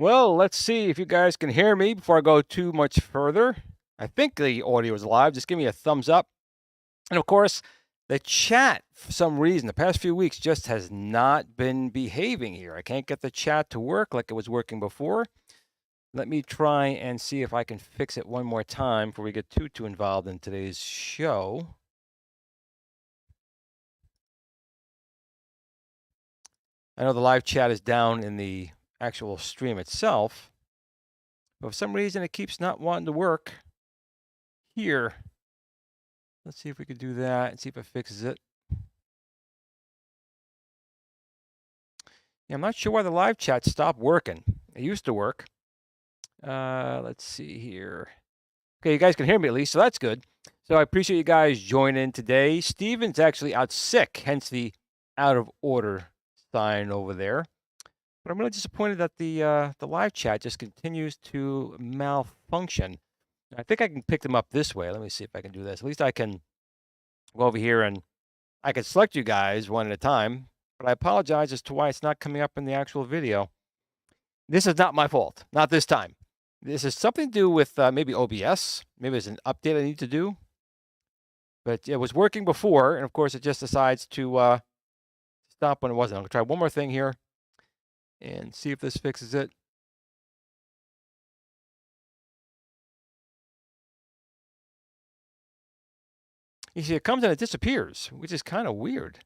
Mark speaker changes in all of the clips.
Speaker 1: Well, let's see if you guys can hear me before I go too much further. I think the audio is live. Just give me a thumbs up. And of course, the chat, for some reason, the past few weeks just has not been behaving here. I can't get the chat to work like it was working before. Let me try and see if I can fix it one more time before we get too involved in today's show. I know the live chat is down in the actual stream itself, but for some reason it keeps not wanting to work here. Let's see if we can do that and see if it fixes it. Yeah, I'm not sure why the live chat stopped working. It used to work. Let's see here. Okay, you guys can hear me at least, so that's good. So I appreciate you guys joining today. Steven's actually out sick, hence the out of order sign over there. But I'm really disappointed that the live chat just continues to malfunction. I think I can pick them up this way. Let me see if I can do this. At least I can go over here and I can select you guys one at a time. But I apologize as to why it's not coming up in the actual video. This is not my fault. Not this time. This is something to do with maybe OBS. Maybe it's an update I need to do. But it was working before, and of course it just decides to stop when it wasn't. I'm going to try one more thing here and see if this fixes it. You see, it comes and it disappears, which is kind of weird.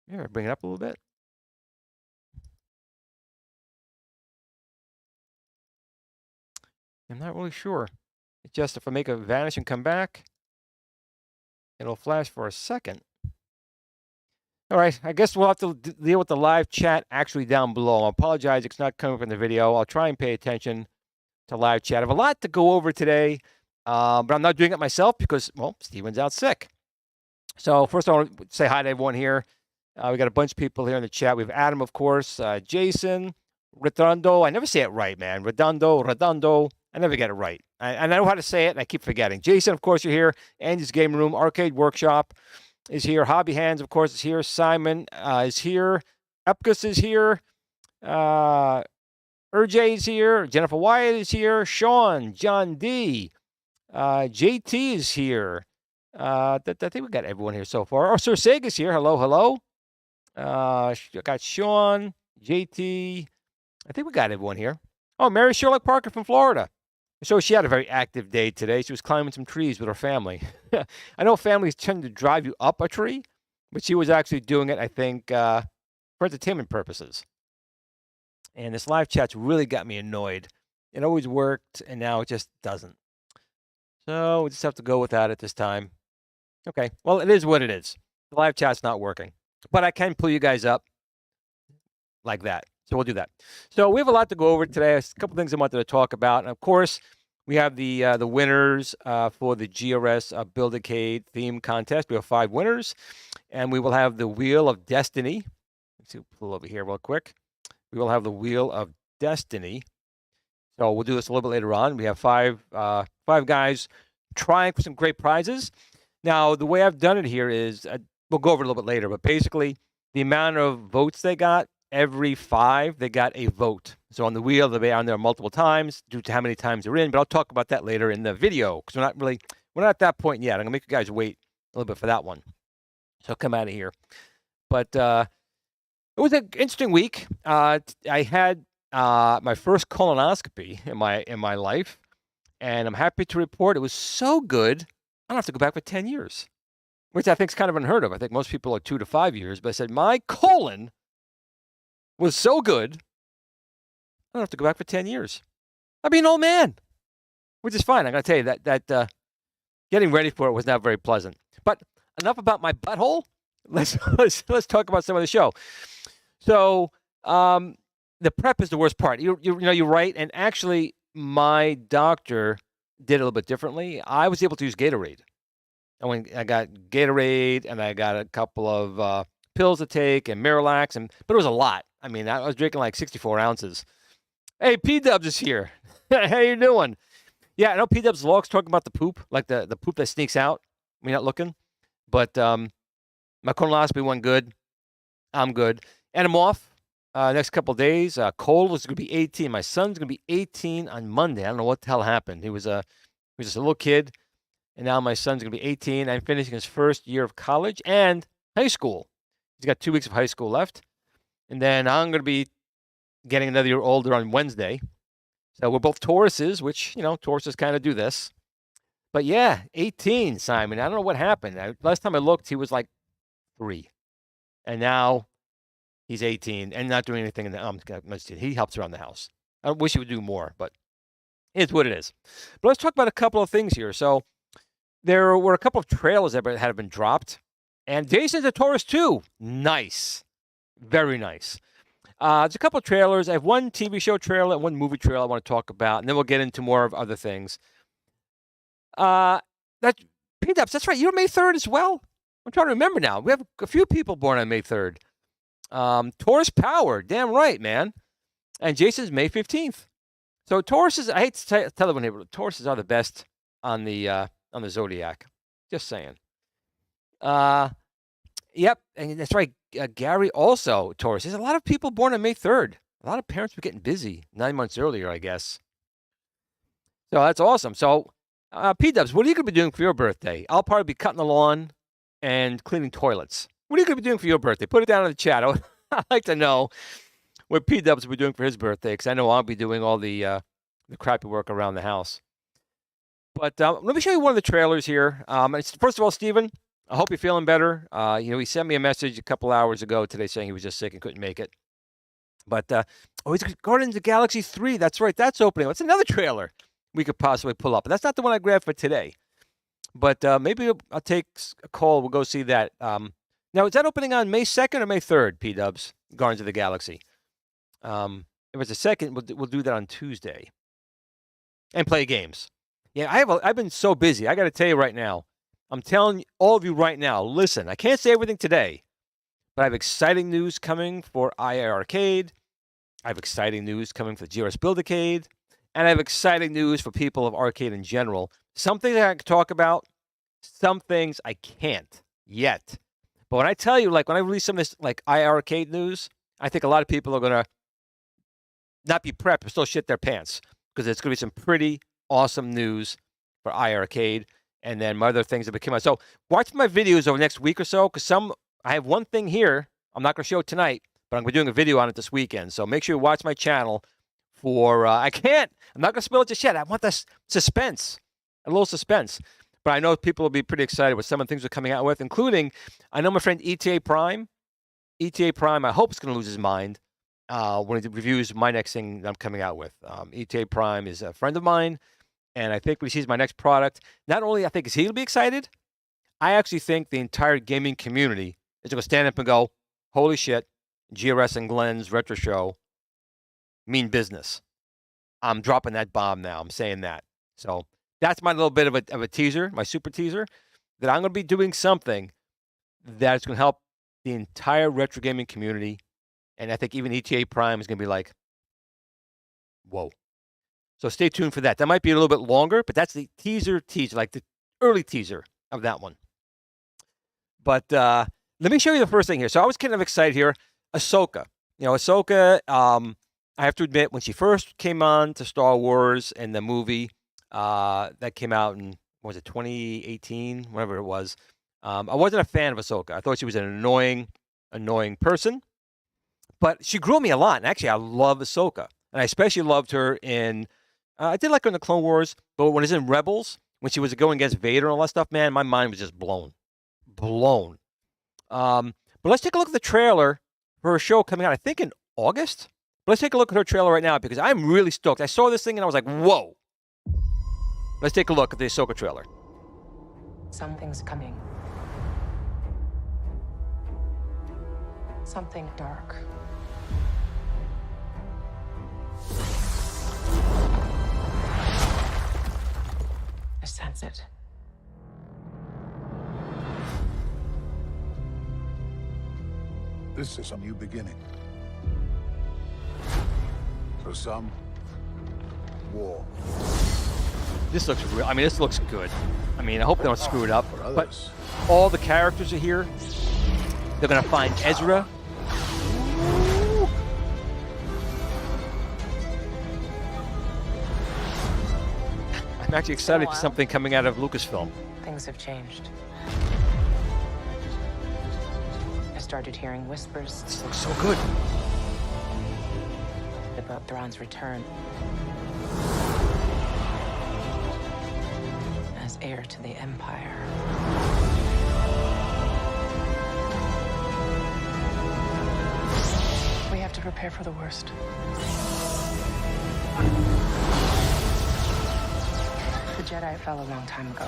Speaker 1: Here, bring it up a little bit. I'm not really sure. It's just if I make it vanish and come back, it'll flash for a second. All right, I guess we'll have to deal with the live chat actually down below. I apologize, it's not coming up in the video. I'll try and pay attention to live chat. I have a lot to go over today, but I'm not doing it myself because, well, Steven's out sick. So first I want to say hi to everyone here. We got a bunch of people here in the chat. We have Adam, of course, Jason, Redondo. I never say it right, man. Redondo. I never get it right. I know how to say it, and I keep forgetting. Jason, of course, you're here. Andy's Game Room, Arcade Workshop is here. Hobby Hands, of course, is here. Simon is here. Epkus is here. RJ's here. Jennifer Wyatt is here. Sean, John D. JT is here. I think we got everyone here so far. Oh, Sir Sega's here. Hello, hello. Got Sean, JT. I think we got everyone here. Oh, Mary Sherlock Parker from Florida. So she had a very active day today. She was climbing some trees with her family. I know families tend to drive you up a tree, but she was actually doing it, I think, for entertainment purposes. And this live chat's really got me annoyed. It always worked, and now it just doesn't. So we just have to go with that at this time. Okay, well, it is what it is. The live chat's not working. But I can pull you guys up like that. So we'll do that. So we have a lot to go over today. A couple things I wanted to talk about. And of course, we have the winners for the GRS Build-A-Cade Theme contest. We have 5 winners. And we will have the Wheel of Destiny. Let's see, pull over here real quick. We will have the Wheel of Destiny. So we'll do this a little bit later on. We have five guys trying for some great prizes. Now, the way I've done it here is, we'll go over it a little bit later, but basically the amount of votes they got, every 5, they got a vote. So on the wheel, they'll be on there multiple times due to how many times they're in, but I'll talk about that later in the video because we're not at that point yet. I'm going to make you guys wait a little bit for that one. So come out of here. But it was an interesting week. I had my first colonoscopy in my life, and I'm happy to report it was so good, I don't have to go back for 10 years, which I think is kind of unheard of. I think most people are 2 to 5 years, but I said my colon was so good, I don't have to go back for 10 years. I'll be an old man, which is fine. I got to tell you that getting ready for it was not very pleasant. But enough about my butthole. Let's talk about some of the show. So the prep is the worst part. You're right, and actually my doctor did it a little bit differently. I was able to use Gatorade. I got Gatorade, and I got a couple of pills to take and Miralax, but it was a lot. I mean, I was drinking like 64 ounces. Hey, P-Dubs is here. How you doing? Yeah, I know P-Dubs Log's talking about the poop, like the poop that sneaks out when you're not looking. But my colonoscopy went good. I'm good. And I'm off next couple of days. Cole was going to be 18. My son's going to be 18 on Monday. I don't know what the hell happened. He was just a little kid, and now my son's going to be 18. I'm finishing his first year of college and high school. He's got 2 weeks of high school left. And then I'm going to be getting another year older on Wednesday. So we're both Tauruses, which, Tauruses kind of do this. But yeah, 18, Simon. I don't know what happened. Last time I looked, he was like 3. And now he's 18 and not doing anything in the he helps around the house. I wish he would do more, but it's what it is. But let's talk about a couple of things here. So there were a couple of trailers that had been dropped. And Jason's a Taurus too. Nice. Very nice. There's a couple of trailers. I have one TV show trailer and one movie trailer I want to talk about, and then we'll get into more of other things. P-Dubs, that's right. You're May 3rd as well? I'm trying to remember now. We have a few people born on May 3rd. Taurus Power. Damn right, man. And Jason's May 15th. So Tauruses, I hate to tell everyone here, but Tauruses are the best on the Zodiac. Just saying. Yep, and that's right. Gary also Taurus. There's a lot of people born on May 3rd. A lot of parents were getting busy 9 months earlier, I guess. So that's awesome. So, P-Dubs, what are you going to be doing for your birthday? I'll probably be cutting the lawn and cleaning toilets. What are you going to be doing for your birthday? Put it down in the chat. I'd like to know what P-Dubs will be doing for his birthday, because I know I'll be doing all the crappy work around the house. But let me show you one of the trailers here. First of all, Steven, I hope you're feeling better. He sent me a message a couple hours ago today saying he was just sick and couldn't make it. But, he's Guardians of the Galaxy 3. That's right. That's opening. That's another trailer we could possibly pull up. But that's not the one I grabbed for today. But maybe I'll take a call. We'll go see that. Now, is that opening on May 2nd or May 3rd, P-Dubs, Guardians of the Galaxy? If it's the 2nd, we'll do that on Tuesday. And play games. Yeah, I've been so busy. I got to tell you right now. I'm telling all of you right now, listen, I can't say everything today, but I have exciting news coming for GRS Arcade. I have exciting news coming for GRS Build-A-Cade. And I have exciting news for people of arcade in general. Some things I can talk about, some things I can't yet. But when I tell you, like when I release some of this like GRS Arcade news, I think a lot of people are going to not be prepped, but still shit their pants, because it's going to be some pretty awesome news for iArcade, and then my other things that came out. So watch my videos over the next week or so, because I have one thing here I'm not going to show tonight, but I'm going to be doing a video on it this weekend. So make sure you watch my channel for, I'm not going to spill it just yet. I want this suspense, a little suspense. But I know people will be pretty excited with some of the things we're coming out with, including, I know my friend ETA Prime. ETA Prime, I hope, is going to lose his mind when he reviews my next thing that I'm coming out with. ETA Prime is a friend of mine, and I think when he sees my next product, not only I think is he going to be excited, I actually think the entire gaming community is going to stand up and go, holy shit, GRS and Glenn's Retro Show mean business. I'm dropping that bomb now. I'm saying that. So that's my little bit of a teaser, my super teaser, that I'm going to be doing something that's going to help the entire retro gaming community. And I think even ETA Prime is going to be like, whoa. So stay tuned for that. That might be a little bit longer, but that's the teaser, like the early teaser of that one. But let me show you the first thing here. So I was kind of excited here. Ahsoka. Ahsoka, I have to admit, when she first came on to Star Wars and the movie that came out in, what was it, 2018, whatever it was, I wasn't a fan of Ahsoka. I thought she was an annoying person. But she grew on me a lot. And actually, I love Ahsoka. And I especially loved her in, I did like her in the Clone Wars, but when it was in Rebels, when she was going against Vader and all that stuff, man, my mind was just blown. But let's take a look at the trailer for her show coming out, I think in August. But let's take a look at her trailer right now, because I'm really stoked. I saw this thing and I was like, whoa. Let's take a look at the Ahsoka trailer.
Speaker 2: Something's coming. Something dark. I sense it.
Speaker 3: This is a new beginning. For some, war.
Speaker 1: This looks real. I mean, this looks good. I mean, I hope they don't screw it up.
Speaker 3: For
Speaker 1: But
Speaker 3: others,
Speaker 1: all the characters are here. They're going to find Ezra. I'm actually excited for something coming out of Lucasfilm.
Speaker 2: Things have changed. I started hearing whispers
Speaker 1: This looks so good.
Speaker 2: about Thrawn's return as heir to the Empire. We have to prepare for the worst. The Jedi fell a long time ago.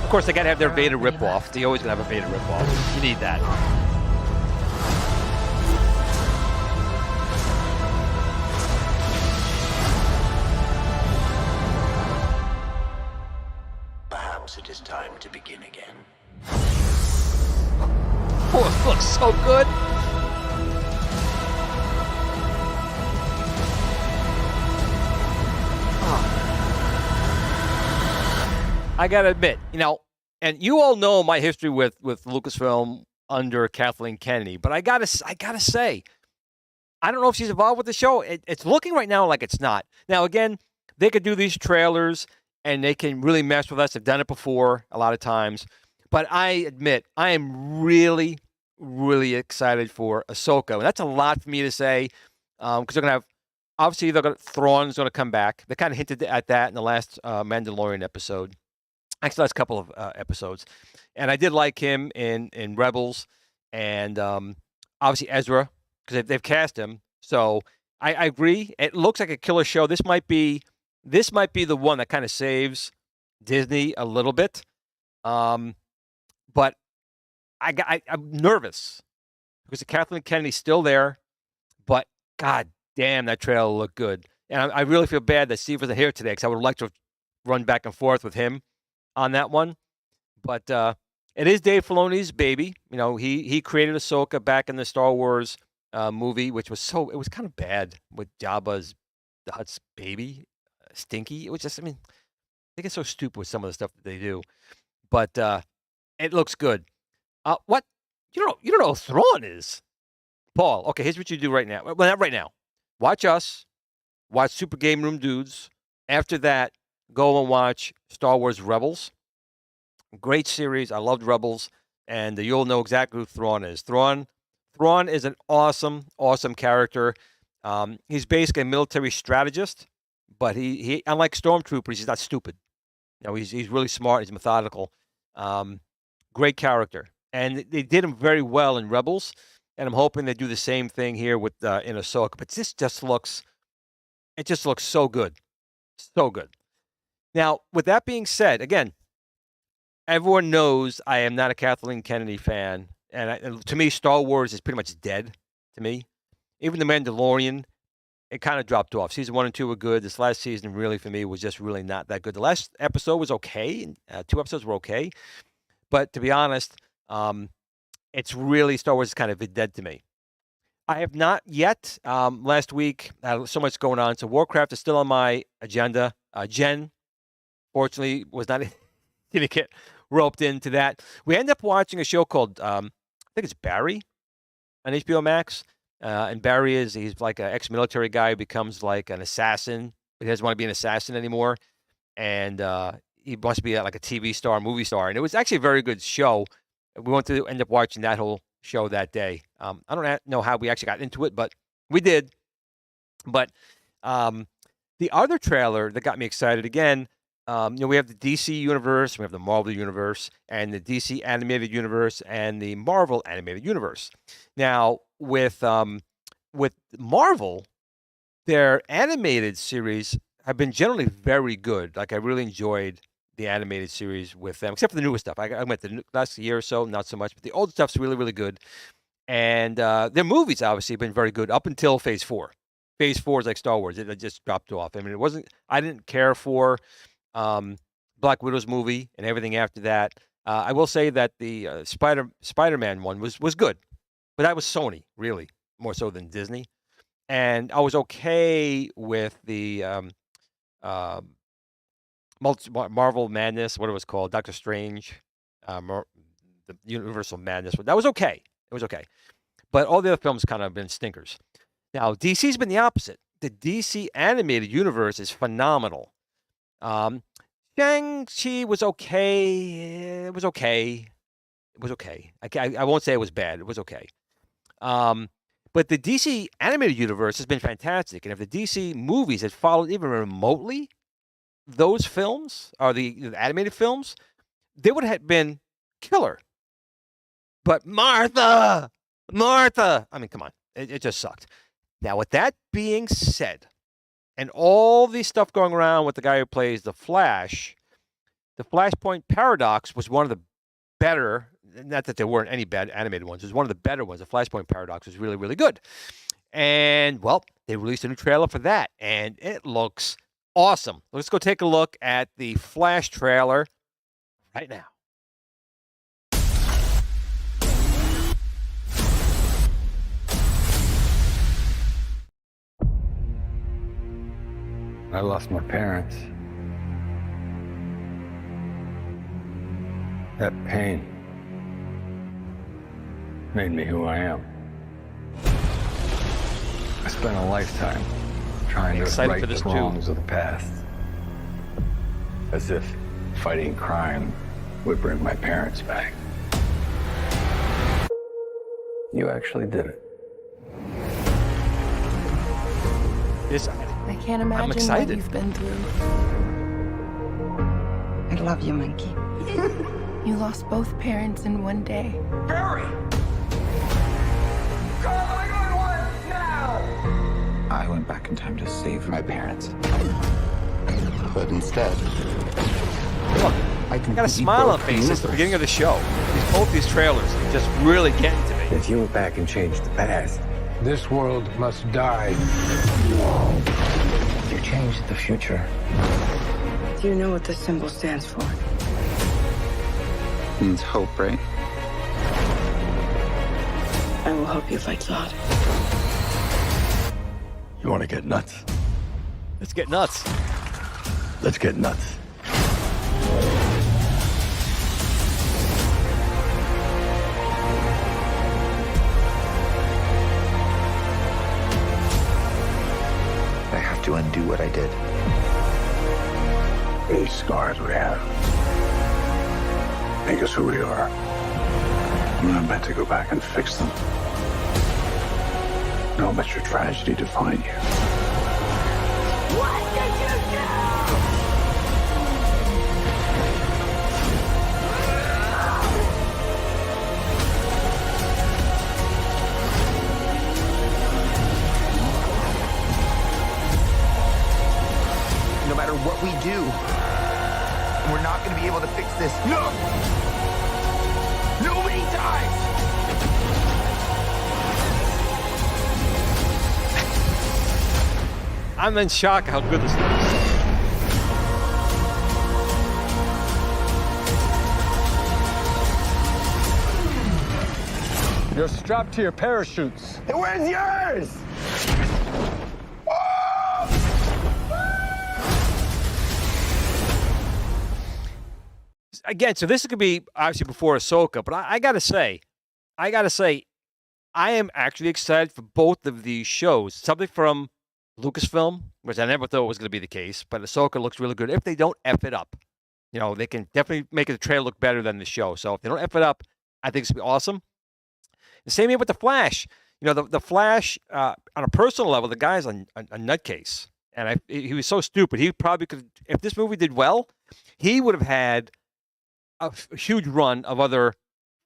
Speaker 1: Of course, they got to have their Vader ripoff. They always going to have a Vader ripoff. You need that.
Speaker 4: Perhaps it is time to begin again.
Speaker 1: Oh, it looks so good. I gotta admit, and you all know my history with Lucasfilm under Kathleen Kennedy, but I gotta say, I don't know if she's involved with the show. It's looking right now like it's not. Now, again, they could do these trailers and they can really mess with us. They've done it before a lot of times, but I admit I am really, really excited for Ahsoka, and that's a lot for me to say because they're gonna have. Obviously, Thrawn's going to come back. They kind of hinted at that in the last Mandalorian episode. Actually, last couple of episodes. And I did like him in Rebels. And obviously Ezra, because they've cast him. So I agree. It looks like a killer show. This might be the one that kind of saves Disney a little bit. But I'm nervous because Kathleen Kennedy's still there. But God damn, that trailer looked good. And I really feel bad that Steve wasn't here today because I would like to run back and forth with him on that one. But it is Dave Filoni's baby. He created Ahsoka back in the Star Wars movie, which was it was kind of bad with Jabba's the Hutt's baby, Stinky. It was just, they get so stupid with some of the stuff that they do. But it looks good. What? You don't know who Thrawn is. Paul, okay, here's what you do right now. Well, not right now. watch us, watch Super Game Room Dudes. After that, go and watch Star Wars Rebels. Great series. I loved Rebels, and you'll know exactly who Thrawn is. Thrawn is an awesome, awesome character. He's basically a military strategist, but he unlike stormtroopers, he's not stupid. He's really smart. He's methodical. Great character, and they did him very well in Rebels, and I'm hoping they do the same thing here with in Ahsoka. But this just looks so good, so good. Now, with that being said, again, everyone knows I am not a Kathleen Kennedy fan, and to me, Star Wars is pretty much dead. To me, even The Mandalorian, it kind of dropped off. Season 1 and 2 were good. This last season, really, for me, was just really not that good. The last episode was okay. 2 episodes were okay. But to be honest, it's really, Star Wars is kind of dead to me. I have not yet. Last week, I had so much going on. So Warcraft is still on my agenda. Jen, fortunately, didn't get roped into that. We end up watching a show called, I think it's Barry on HBO Max. And Barry he's like an ex-military guy who becomes like an assassin. He doesn't want to be an assassin anymore. And he wants to be like a TV star, movie star. And it was actually a very good show. We wanted to end up watching that whole show that day. I don't know how we actually got into it, but we did. But the other trailer that got me excited again, we have the DC universe, we have the Marvel universe, and the DC animated universe, and the Marvel animated universe. Now, with Marvel, their animated series have been generally very good. Like, I really enjoyed the animated series with them, except for the newest stuff. I went the last year or so, not so much, but the old stuff's really, really good. And their movies obviously have been very good up until Phase 4. Phase 4 is like Star Wars; it just dropped off. I mean, I didn't care for Black Widow's movie and everything after that. I will say that the Spider-Man one was good, but that was Sony, really, more so than Disney. And I was okay with the Marvel Madness, what it was called, Doctor Strange, the Universal Madness. That was okay. It was okay. But all the other films kind of been stinkers. Now, DC's been the opposite. The DC animated universe is phenomenal. Shang-Chi was okay. It was okay. It was okay. I won't say it was bad. It was okay. But the DC animated universe has been fantastic. And if the DC movies had followed even remotely those films, or the animated films, they would have been killer. But Martha! I mean, come on. It just sucked. Now, with that being said, and all the stuff going around with the guy who plays the Flash, the Flashpoint Paradox was one of the better, not that there weren't any bad animated ones, it was one of the better ones. The Flashpoint Paradox was really, really good. And, well, they released a new trailer for that, and it looks awesome. Let's go take a look at the Flash trailer right now.
Speaker 5: I lost my parents. That pain made me who I am. I spent a lifetime trying to right the wrongs of the past. As if fighting crime would bring my parents back. You actually did it.
Speaker 6: I can't imagine what you've been through.
Speaker 2: I love you, Monkey.
Speaker 6: You lost both parents in one day.
Speaker 7: Barry! Call 911 now!
Speaker 8: I went back in time to save my parents. But instead,
Speaker 1: I got a smile on face since the beginning of the show. Both these trailers are just really getting to me.
Speaker 5: If you went back and changed the past,
Speaker 3: This world must die.
Speaker 5: you changed the future.
Speaker 2: Do you know what this symbol stands for?
Speaker 8: Means hope, right?
Speaker 2: I will help you fight God.
Speaker 5: You want to get nuts?
Speaker 1: Let's get nuts.
Speaker 5: Let's get nuts.
Speaker 8: to undo what I did.
Speaker 3: These scars we have make us who we are. I'm not meant to go back and fix them. Don't let your tragedy define you.
Speaker 7: What did you do?
Speaker 8: No matter what we do, we're not going to be able to fix this. No! Nobody dies!
Speaker 1: I'm in shock how good this looks.
Speaker 3: You're strapped to your parachutes.
Speaker 8: Hey, where's yours?
Speaker 1: Again, so this could be obviously before Ahsoka, but I gotta say, I am actually excited for both of these shows. Something from Lucasfilm, which I never thought was going to be the case, but Ahsoka looks really good. If they don't F it up, you know, they can definitely make the trailer look better than the show. So if they don't F it up, I think it's going to be awesome. The same here with The Flash. You know, the Flash, on a personal level, the guy's a nutcase. And he was so stupid. He probably could, if this movie did well, he would have had a huge run of other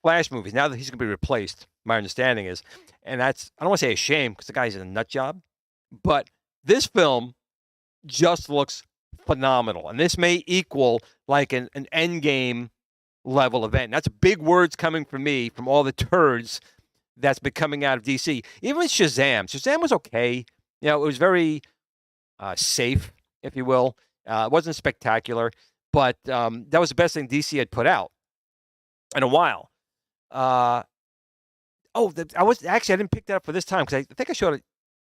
Speaker 1: Flash movies. Now that he's going to be replaced, my understanding is, and that's, I don't want to say a shame because the guy's in a nut job, but this film just looks phenomenal. And this may equal like an Endgame level event. That's big words coming from me from all the turds that's been coming out of DC. Even Shazam was okay. You know, it was very safe, if you will. It wasn't spectacular, but that was the best thing DC had put out in a while. I didn't pick that up for this time because I think I showed it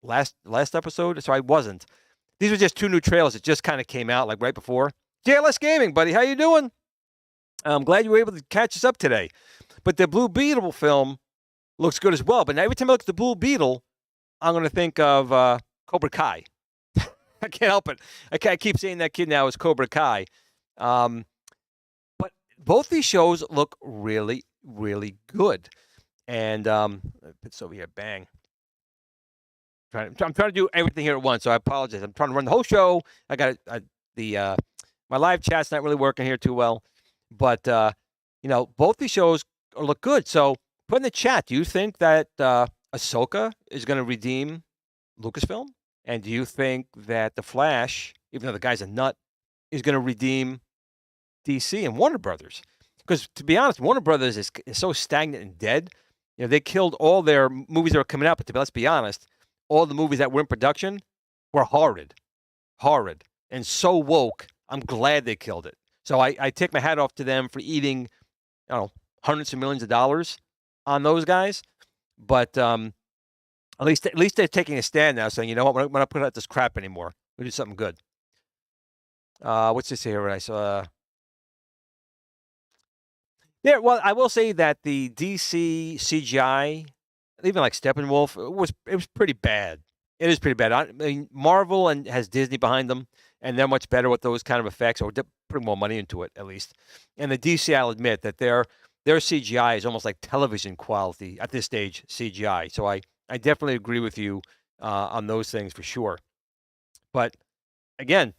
Speaker 1: last episode, so I wasn't. These were just two new trailers that just kind of came out like right before. JLS Gaming, buddy, how you doing? I'm glad you were able to catch us up today. But the Blue Beetle film looks good as well. But every time I look at the Blue Beetle, I'm going to think of Cobra Kai. I can't help it. I keep saying that kid now is Cobra Kai. But both these shows look really, really good. And it's over here. Bang. I'm trying to do everything here at once, so I apologize. I'm trying to run the whole show. I got my live chat's not really working here too well. But, you know, both these shows look good. So put in the chat, do you think that Ahsoka is going to redeem Lucasfilm? And do you think that The Flash, even though the guy's a nut, is going to redeem DC and Warner Brothers? Because, to be honest, Warner Brothers is so stagnant and dead. You know, they killed all their movies that were coming out, but let's be honest, all the movies that were in production were horrid, and so woke. I'm glad they killed it. So I take my hat off to them for eating, I don't know, hundreds of millions of dollars on those guys. But at least they're taking a stand now, saying, you know what, we're not going to put out this crap anymore. We do something good. What's this here? I saw. Yeah, well, I will say that the DC CGI, even like Steppenwolf, it was pretty bad. It is pretty bad. I mean, Marvel has Disney behind them, and they're much better with those kind of effects, or putting more money into it at least. And the DC, I'll admit that their CGI is almost like television quality at this stage CGI. So I definitely agree with you on those things for sure. But again,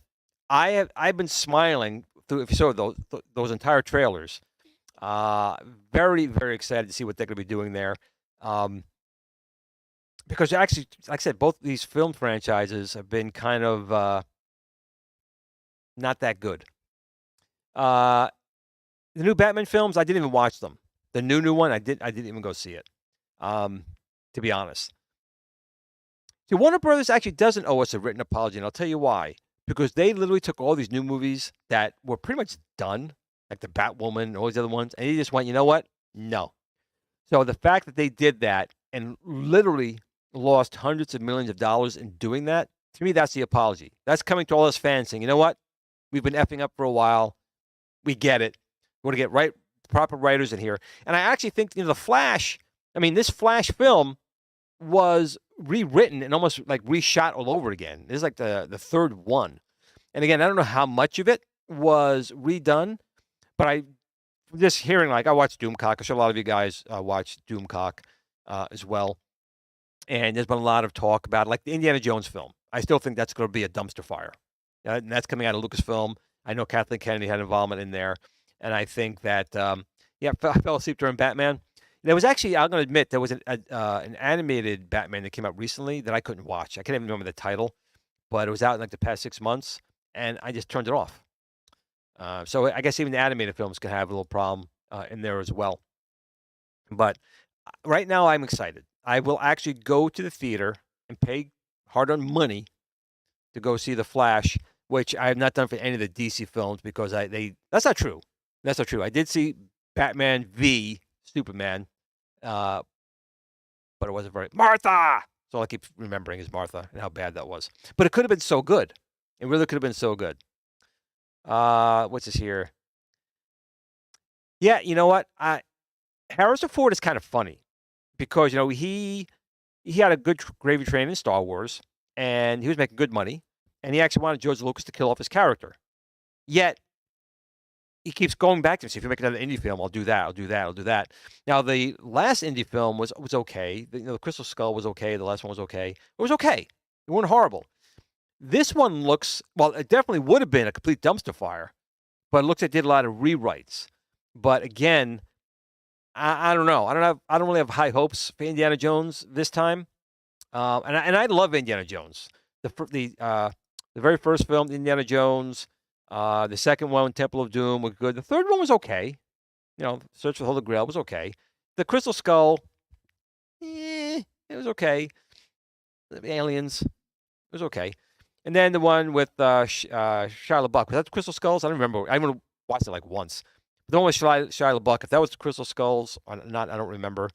Speaker 1: I've been smiling through, if you saw those entire trailers. Very, very excited to see what they're going to be doing there. Because actually, like I said, both these film franchises have been kind of not that good. The new Batman films, I didn't even watch them. The new one, I didn't even go see it. To be honest. See, Warner Brothers actually doesn't owe us a written apology, and I'll tell you why. Because they literally took all these new movies that were pretty much done, like the Batwoman and all these other ones, and they just went, you know what? No. So the fact that they did that and literally lost hundreds of millions of dollars in doing that, to me, that's the apology. That's coming to all us fans saying, you know what? We've been effing up for a while. We get it. We're going to get proper writers in here. And I actually think, you know, The Flash, I mean, this Flash film was rewritten and almost like reshot all over again. This is like the third one. And again, I don't know how much of it was redone, but I just hearing, like, I watched Doomcock. I'm sure a lot of you guys watch Doomcock as well. And there's been a lot of talk about, like, the Indiana Jones film. I still think that's going to be a dumpster fire. And that's coming out of Lucasfilm. I know Kathleen Kennedy had involvement in there. And I think that, I fell asleep during Batman. There was actually, I'm going to admit, there was an animated Batman that came out recently that I couldn't watch. I can't even remember the title, but it was out in like the past 6 months, and I just turned it off. So I guess even the animated films can have a little problem in there as well. But right now, I'm excited. I will actually go to the theater and pay hard-earned money to go see The Flash, which I have not done for any of the DC films because that's not true. That's not true. I did see Batman v Superman, but it wasn't very Martha. That's all I keep remembering is Martha and how bad that was. But it could have been so good. It really could have been so good. What's this here? Yeah, you know what? Harrison Ford is kind of funny because, you know, he had a good gravy train in Star Wars, and he was making good money, and he actually wanted George Lucas to kill off his character. Yet he keeps going back to him. See, if you make another indie film, I'll do that. I'll do that. I'll do that. Now, the last indie film was okay. The Crystal Skull was okay. The last one was okay. It was okay. It wasn't horrible. This one looks, well, it definitely would have been a complete dumpster fire, but it looks like it did a lot of rewrites. But again, I don't know. I don't really have high hopes for Indiana Jones this time. And I love Indiana Jones. The very first film, Indiana Jones. The second one, Temple of Doom, was good. The third one was okay. You know, Search for the Holy Grail was okay. The Crystal Skull, it was okay. The Aliens, it was okay. And then the one with Shia LaBeouf. Was that the Crystal Skulls? I don't remember. I only watched it like once. The one with Shia LaBeouf, if that was the Crystal Skulls, or not, I don't remember.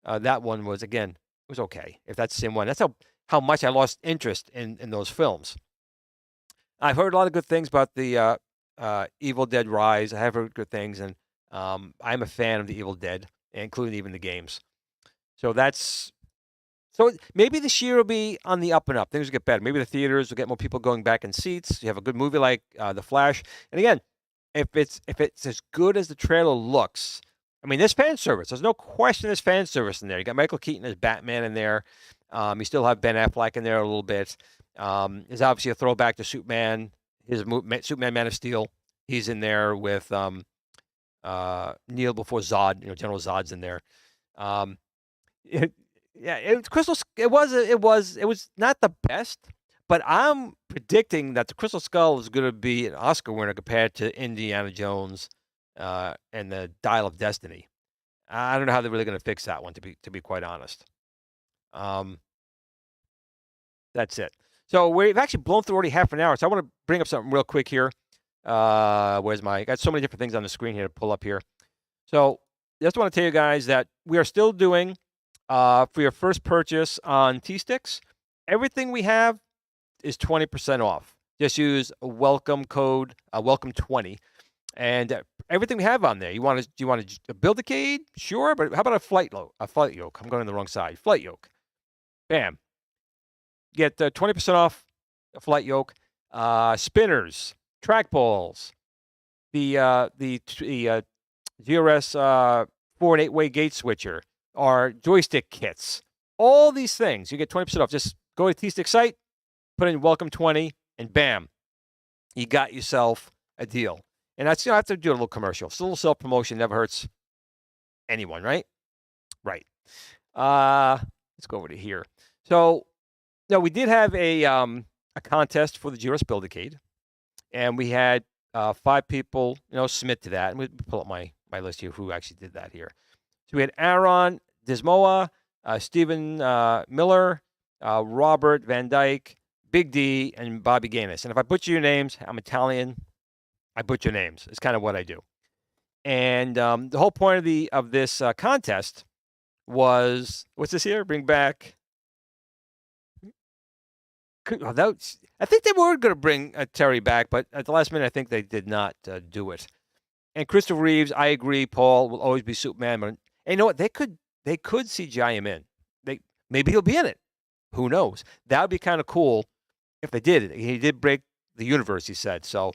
Speaker 1: That one was, again, it was okay. If that's the same one. That's how much I lost interest in those films. I've heard a lot of good things about the Evil Dead Rise. I have heard good things, and I'm a fan of the Evil Dead, including even the games. So maybe this year will be on the up and up. Things will get better. Maybe the theaters will get more people going back in seats. You have a good movie like The Flash. And again, if it's as good as the trailer looks, I mean, there's fan service. There's no question there's fan service in there. You got Michael Keaton as Batman in there. You still have Ben Affleck in there a little bit. There's obviously a throwback to Superman, his Superman Man of Steel. He's in there with Neil before Zod. You know, General Zod's in there. It was not the best, but I'm predicting that the Crystal Skull is going to be an Oscar winner compared to Indiana Jones and the Dial of Destiny. I don't know how they're really going to fix that one, to be quite honest. That's it. So we've actually blown through already half an hour. So I want to bring up something real quick here. I got so many different things on the screen here to pull up here. So just want to tell you guys that we are still doing, for your first purchase on T-Sticks, everything we have is 20% off. Just use a welcome code, welcome20. And everything we have on there, do you want a Buildicade? Sure, but how about a flight yoke? I'm going on the wrong side. Flight yoke. Bam. Get 20% off a flight yoke, spinners, trackballs, the GRS 4 and 8-way gate switcher, our joystick kits. All these things, you get 20% off. Just go to T-Stick site, put in welcome 20, and bam, you got yourself a deal. And that's, you know, I have to do a little commercial. It's a little self-promotion, never hurts anyone, right? Right. Let's go over to here. So, no, we did have a contest for the GRS Build-A-Cade, and we had 5 people, you know, submit to that. And we pull up my list here of who actually did that here. So we had Aaron Dismoa, Stephen Miller, Robert Van Dyke, Big D, and Bobby Gaines. And if I butcher your names, I'm Italian. I butcher names. It's kind of what I do. And the whole point of this contest was, what's this here? Bring back. I think they were going to bring Terry back, but at the last minute, I think they did not do it. And Christopher Reeves, I agree. Paul will always be Superman. But, and you know what? They could CGI him in. Maybe he'll be in it. Who knows? That would be kind of cool if they did it. He did break the universe, he said. So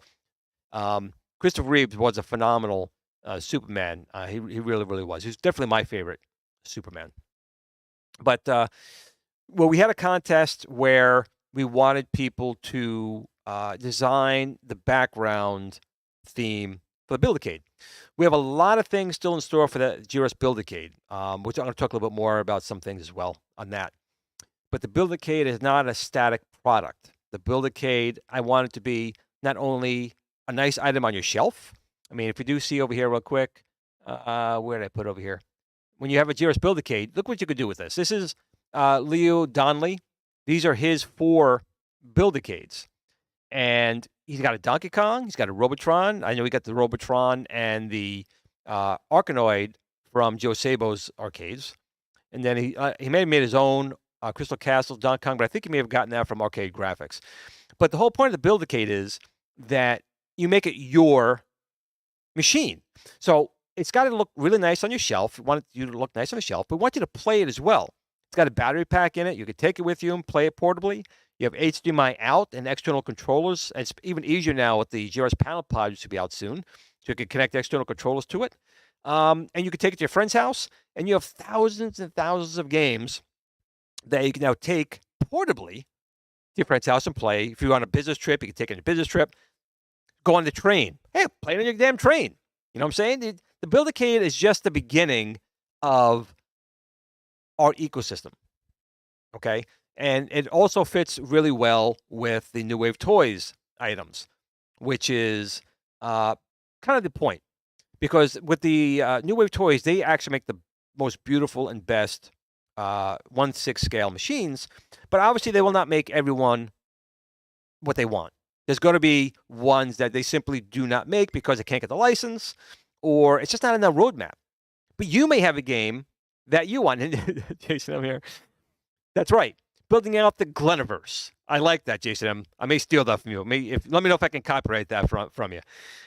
Speaker 1: Christopher Reeves was a phenomenal Superman. He really, really was. He's definitely my favorite Superman. But well, we had a contest where we wanted people to design the background theme for the Build-A-Cade. We have a lot of things still in store for the GRS Build-A-Cade, which I'm going to talk a little bit more about some things as well on that. But the Build-A-Cade is not a static product. The Build-A-Cade, I want it to be not only a nice item on your shelf. I mean, if you do see over here real quick, where did I put over here? When you have a GRS Build-A-Cade, look what you could do with this. This is Leo Donnelly. These are his 4 Build-A-Cades. And he's got a Donkey Kong. He's got a Robotron. I know he got the Robotron and the Arkanoid from Joe Szabos Arcades. And then he may have made his own Crystal Castles, Donkey Kong, but I think he may have gotten that from Arcade Graphics. But the whole point of the Build-A-Cade is that you make it your machine. So it's got to look really nice on your shelf. We want you to look nice on the shelf, but we want you to play it as well. It's got a battery pack in it. You can take it with you and play it portably. You have HDMI out and external controllers. And it's even easier now with the GRS panel pod, which should be out soon. So you can connect external controllers to it. And you can take it to your friend's house, and you have thousands and thousands of games that you can now take portably to your friend's house and play. If you're on a business trip, you can take it on a business trip. Go on the train. Hey, play it on your damn train. You know what I'm saying? The Build-A-Cade is just the beginning of our ecosystem. Okay? And it also fits really well with the New Wave Toys items, which is kind of the point. Because with the New Wave Toys, they actually make the most beautiful and best 1/6 scale machines. But obviously, they will not make everyone what they want. There's going to be ones that they simply do not make because they can't get the license, or it's just not in their roadmap. But you may have a game that you want. Jason, I'm here. That's right. Building out the Gleniverse. I like that, Jason M. I may steal that from you. Let me know if I can copyright that from you.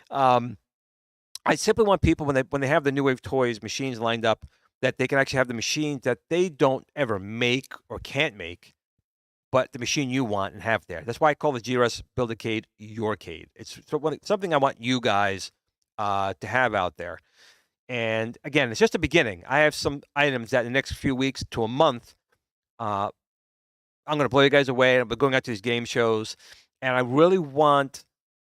Speaker 1: I simply want people, when they have the New Wave Toys machines lined up, that they can actually have the machines that they don't ever make or can't make, but the machine you want and have there. That's why I call the GRS Build-A-Cade your Cade. It's something I want you guys to have out there. And again, it's just a beginning. I have some items that in the next few weeks to a month, I'm going to blow you guys away. I'll be going out to these game shows, and I really want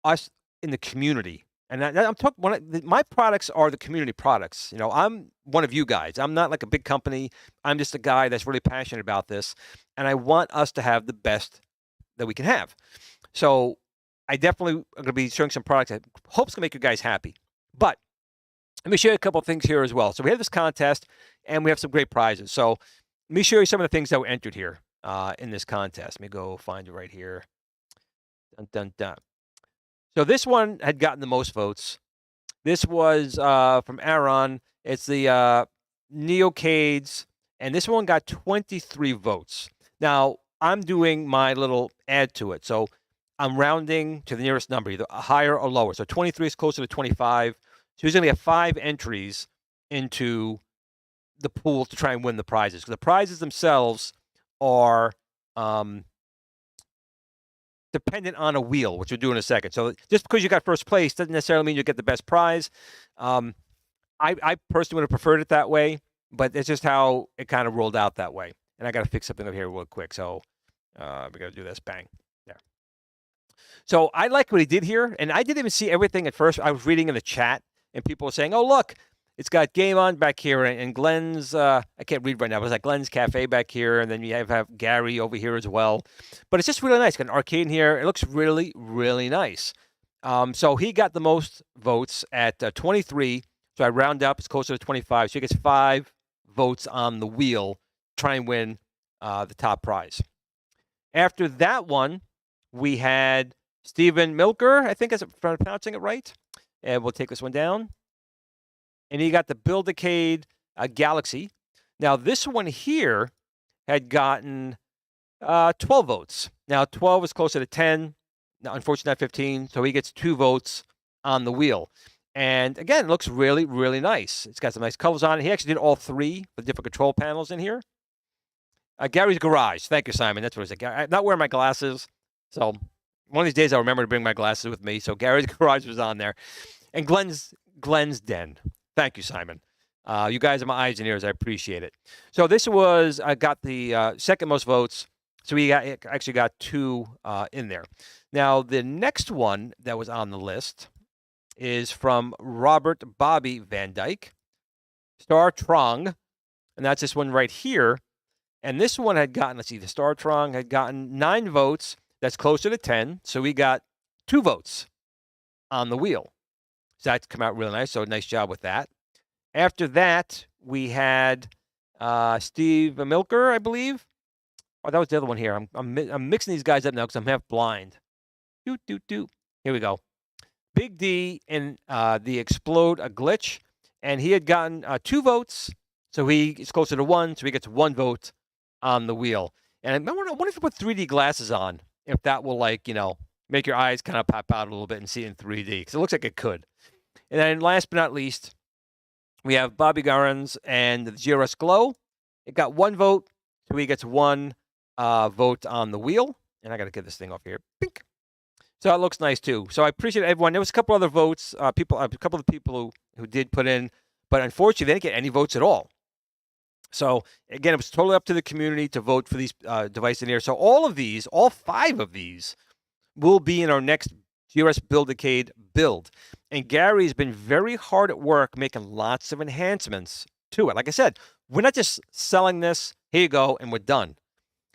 Speaker 1: us in the community. And I'm talking. My products are the community products. You know, I'm one of you guys. I'm not like a big company. I'm just a guy that's really passionate about this, and I want us to have the best that we can have. So I definitely am going to be showing some products that hope's going to make you guys happy. But let me show you a couple of things here as well. So we have this contest, and we have some great prizes. So let me show you some of the things that were entered here in this contest. Let me go find it right here. Dun, dun, dun. So this one had gotten the most votes. This was from Aaron. It's the Neocades, and this one got 23 votes. Now, I'm doing my little add to it. So I'm rounding to the nearest number, either higher or lower. So 23 is closer to 25. So he's going to get 5 entries into the pool to try and win the prizes. Because the prizes themselves are dependent on a wheel, which we'll do in a second. So just because you got first place doesn't necessarily mean you get the best prize. I personally would have preferred it that way, but it's just how it kind of rolled out that way. And I got to fix something up here real quick. So we got to do this. Bang. There. So I like what he did here. And I didn't even see everything at first. I was reading in the chat, and people were saying, oh, look, it's got Game On back here, and Glenn's, I can't read right now, but it's like Glenn's Cafe back here, and then you have Gary over here as well. But it's just really nice. Got an arcade in here. It looks really, really nice. So he got the most votes at 23. So I round up. It's closer to 25. So he gets 5 votes on the wheel, try and win the top prize. After that one, we had Stephen Milker, I think I'm pronouncing it right. And we'll take this one down. And he got the Build-A-Cade Galaxy. Now, this one here had gotten 12 votes. Now, 12 is closer to 10. Now, unfortunately, not 15. So he gets 2 votes on the wheel. And again, it looks really, really nice. It's got some nice colors on it. He actually did all 3 with different control panels in here. Gary's Garage. Thank you, Simon. That's what it was. I'm not wearing my glasses, so one of these days I'll remember to bring my glasses with me. So Gary's Garage was on there, and Glenn's Den. Thank you, Simon. You guys are my eyes and ears. I appreciate it. So this was I got the second most votes. So we actually got 2 in there. Now the next one that was on the list is from Robert Bobby Van Dyke, Star Trong, and that's this one right here. And this one had gotten, let's see, the Star Trong had gotten 9 votes. That's closer to 10. So we got 2 votes on the wheel. So that's come out really nice. So nice job with that. After that, we had Steve Milker, I believe. Oh, that was the other one here. I'm mixing these guys up now because I'm half blind. Here we go. Big D in the Explode a Glitch. And he had gotten 2 votes. So he is closer to 1. So he gets 1 vote on the wheel. And I wonder if you put 3D glasses on, if that will, like, make your eyes kind of pop out a little bit and see it in 3D, because it looks like it could. And then last but not least, we have Bobby Garens and the GRS Glow. It got 1 vote, so he gets 1 vote on the wheel. And I got to get this thing off here. Pink. So it looks nice too. So I appreciate everyone. There was a couple other votes, a couple of people who did put in, but unfortunately they didn't get any votes at all. So again, it was totally up to the community to vote for these devices in here. So all 5 of these, will be in our next GRS Build-A-Cade build. And Gary's been very hard at work making lots of enhancements to it. Like I said, we're not just selling this, here you go, and we're done.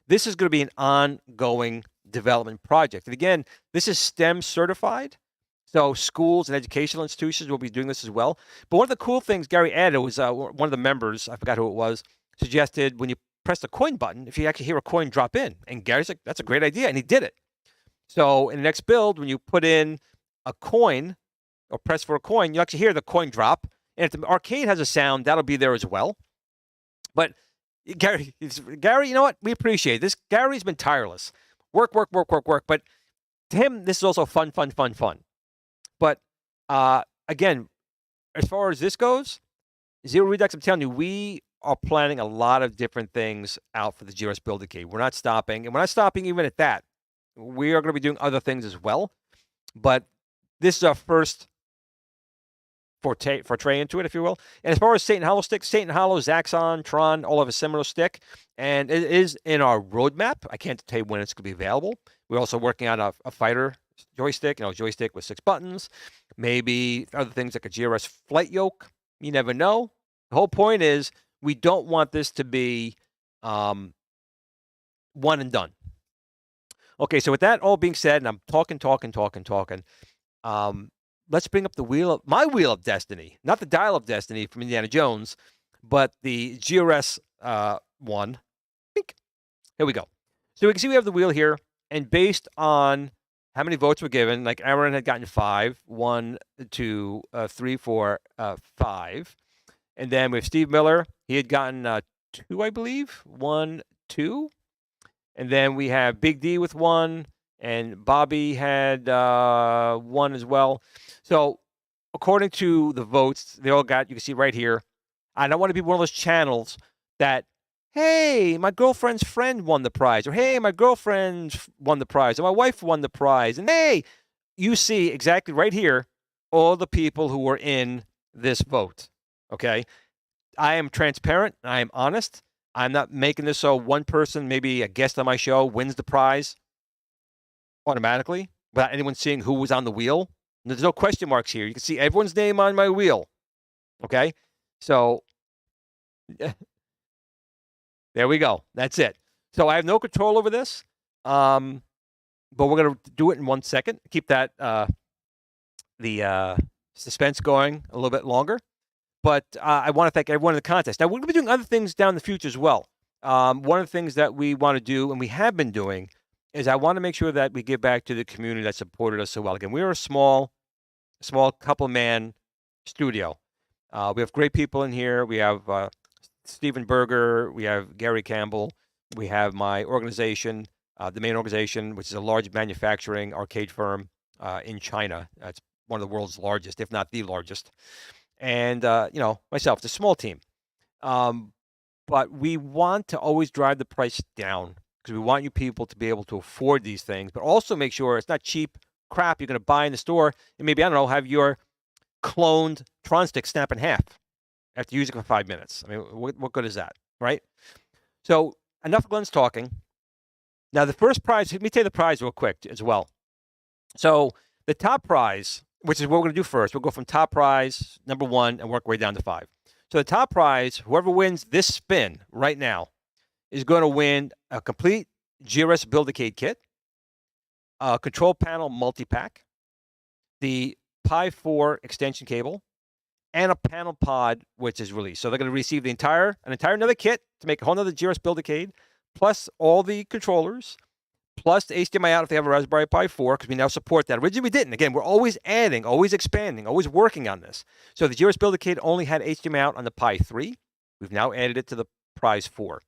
Speaker 1: This is going to be an ongoing development project. And again, this is STEM certified. So schools and educational institutions will be doing this as well. But one of the cool things Gary added was one of the members, I forgot who it was, suggested when you press the coin button, if you actually hear a coin drop in. And Gary's like, that's a great idea. And he did it. So in the next build, when you put in a coin or press for a coin, you actually hear the coin drop. And if the arcade has a sound, that'll be there as well. But Gary, you know what? We appreciate this. Gary's been tireless. Work. But to him, this is also fun. But again, as far as this goes, Zero Redux, I'm telling you, we are planning a lot of different things out for the GRS Build-A-Cade. We're not stopping, and we're not stopping even at that. We are going to be doing other things as well. But this is our first foray into it, if you will. And as far as Satan Hollow sticks, Satan Hollow, Zaxxon, Tron, all have a similar stick. And it is in our roadmap. I can't tell you when it's going to be available. We're also working on a fighter joystick, joystick with 6 buttons. Maybe other things like a GRS flight yoke. You never know. The whole point is we don't want this to be one and done. Okay, so with that all being said, and I'm talking, let's bring up my Wheel of Destiny, not the Dial of Destiny from Indiana Jones, but the GRS one. Here we go. So we can see we have the wheel here, and based on how many votes were given, like Aaron had gotten 5, 1, 2, 3, 4, 5. And then with Steve Miller, he had gotten 2, I believe. 1, 2. And then we have Big D with 1, and Bobby had 1 as well. So according to the votes, they all got, you can see right here. I don't want to be one of those channels that, hey, my girlfriend's friend won the prize, or hey, my girlfriend won the prize, or my wife won the prize. And hey, you see exactly right here all the people who were in this vote. Okay? I am transparent. I am honest. I'm not making this so one person, maybe a guest on my show, wins the prize automatically without anyone seeing who was on the wheel. There's no question marks here. You can see everyone's name on my wheel. Okay? So there we go. That's it. So I have no control over this, but we're going to do it in 1 second. Keep that the suspense going a little bit longer. But I want to thank everyone in the contest. Now, we're going to be doing other things down in the future as well. One of the things that we want to do, and we have been doing, is I want to make sure that we give back to the community that supported us so well. Again, we're a small couple-man studio. We have great people in here. We have Stephen Berger. We have Gary Campbell. We have my organization, the main organization, which is a large manufacturing arcade firm in China. It's one of the world's largest, if not the largest. And, myself, it's a small team. but we want to always drive the price down because we want you people to be able to afford these things, but also make sure it's not cheap crap you're going to buy in the store and maybe, I don't know, have your cloned Tron stick snap in half after using it for 5 minutes. I mean, what good is that, right? So enough of Glenn's talking. Now, the first prize, let me tell you the prize real quick as well. So the top prize, which is what we're going to do first, we'll go from top prize, number 1, and work way down to 5. So the top prize, whoever wins this spin right now, is going to win a complete GRS Build-A-Cade kit, a control panel multi-pack, the Pi 4 extension cable, and a panel pod, which is released. So they're going to receive an entire another kit to make a whole other GRS Build-A-Cade, plus all the controllers, plus the HDMI out if they have a Raspberry Pi 4, because we now support that. Originally, we didn't. Again, we're always adding, always expanding, always working on this. So the GRS Build-A-Cade only had HDMI out on the Pi 3. We've now added it to the Pi 4.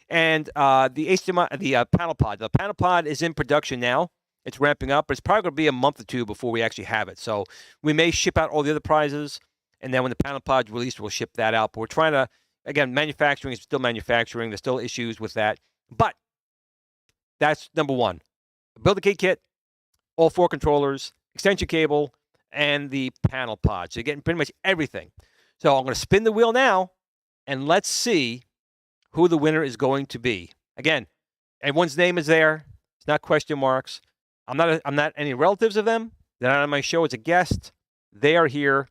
Speaker 1: And the HDMI, the panel pod. The panel pod is in production now. It's ramping up, but it's probably going to be a month or two before we actually have it. So we may ship out all the other prizes, and then when the panel pod's released, we'll ship that out. But we're trying to, again, manufacturing is still manufacturing. There's still issues with that. But that's number 1. Build-A-Cade kit, all 4 controllers, extension cable, and the panel pod. So you're getting pretty much everything. So I'm going to spin the wheel now, and let's see who the winner is going to be. Again, everyone's name is there. It's not question marks. I'm not any relatives of them. They're not on my show as a guest. They are here.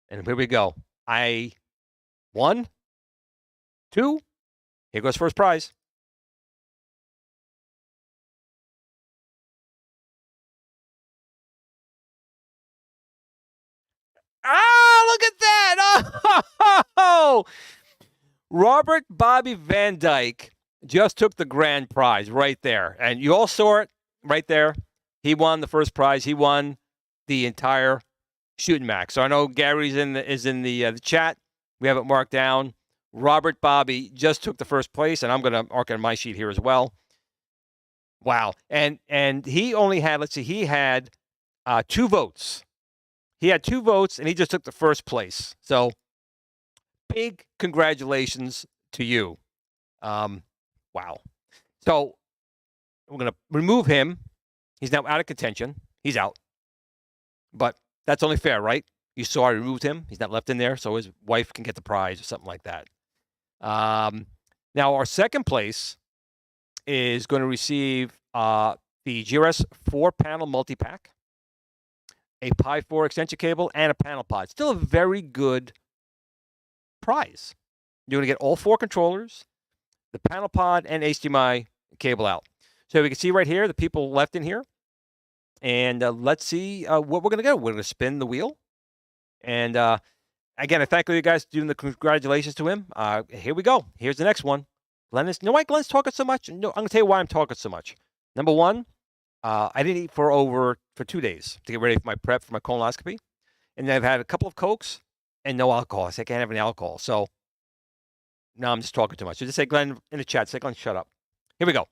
Speaker 1: And here we go. 1, 2. Here goes first prize. Look at that. Oh! Robert Bobby Van Dyke just took the grand prize right there. And you all saw it right there. He won the first prize. He won the entire shooting match. So I know Gary's is in the chat. We have it marked down. Robert Bobby just took the first place, and I'm going to mark it on my sheet here as well. Wow. And he only had, let's see, he had 2 votes. He had 2 votes, and he just took the first place. So big congratulations to you. Wow. So we're going to remove him. He's now out of contention. He's out. But that's only fair, right? You saw I removed him. He's not left in there, so his wife can get the prize or something like that. Now, our second place is going to receive the GRS 4-panel multi-pack, a Pi 4 extension cable, and a panel pod. Still a very good prize. You're going to get all 4 controllers, the panel pod, and HDMI cable out. So we can see right here the people left in here. And let's see what we're going to go. We're going to spin the wheel. And again, I thank all you guys for doing the congratulations to him. Here we go. Here's the next one. Glenn is, you know why Glenn's talking so much? No, I'm going to tell you why I'm talking so much. Number 1, I didn't eat for 2 days to get ready for my prep for my colonoscopy. And then I've had a couple of Cokes and no alcohol. I said I can't have any alcohol. So now I'm just talking too much. So just say, Glenn, in the chat, say, Glenn, shut up. Here we go.